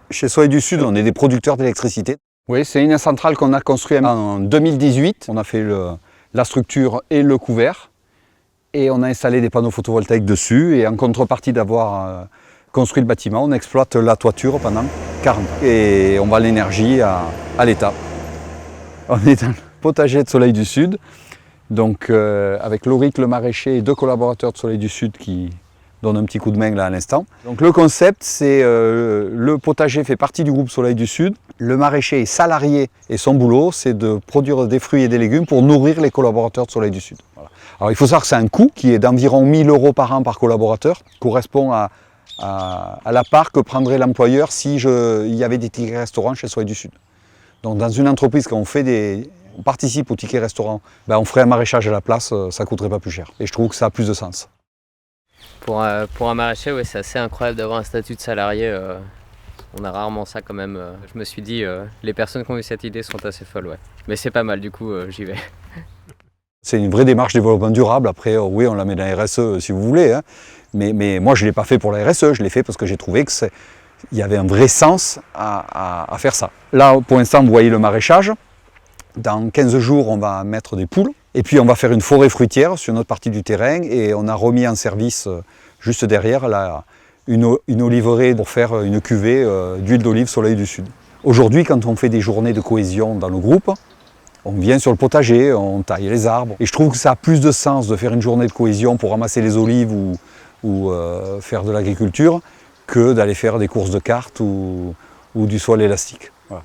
Chez Soleil du Sud, on est des producteurs d'électricité. Oui, c'est une centrale qu'on a construite en 2018. On a fait la structure et le couvert. Et on a installé des panneaux photovoltaïques dessus. Et en contrepartie d'avoir construit le bâtiment, on exploite la toiture pendant 40 ans. Et on vend l'énergie à l'État. On est dans le potager de Soleil du Sud. Donc avec Lauric le maraîcher et 2 collaborateurs de Soleil du Sud qui donnent un petit coup de main là à l'instant. Donc le concept, c'est le potager fait partie du groupe Soleil du Sud. Le maraîcher est salarié et son boulot, c'est de produire des fruits et des légumes pour nourrir les collaborateurs de Soleil du Sud. Voilà. Alors il faut savoir que c'est un coût qui est d'environ 1 000 € par an par collaborateur, correspond à la part que prendrait l'employeur si il y avait des tickets restaurants chez Soleil du Sud. Donc dans une entreprise, quand on participe au ticket restaurant, on ferait un maraîchage à la place, ça ne coûterait pas plus cher. Et je trouve que ça a plus de sens. Pour un maraîcher, ouais, c'est assez incroyable d'avoir un statut de salarié. On a rarement ça quand même. Je me suis dit, les personnes qui ont eu cette idée sont assez folles. Ouais. Mais c'est pas mal, du coup, j'y vais. C'est une vraie démarche de développement durable. Après, oui, on la met dans la RSE si vous voulez. Hein. Mais moi, je ne l'ai pas fait pour la RSE. Je l'ai fait parce que j'ai trouvé qu'il y avait un vrai sens à faire ça. Là, pour l'instant, vous voyez le maraîchage. Dans 15 jours, on va mettre des poules. Et puis, on va faire une forêt fruitière sur notre partie du terrain. Et on a remis en service, juste derrière, une oliveraie pour faire une cuvée d'huile d'olive Soleil du Sud. Aujourd'hui, quand on fait des journées de cohésion dans le groupe, on vient sur le potager, on taille les arbres. Et je trouve que ça a plus de sens de faire une journée de cohésion pour ramasser les olives ou faire de l'agriculture que d'aller faire des courses de cartes ou du saut à l'élastique. Voilà.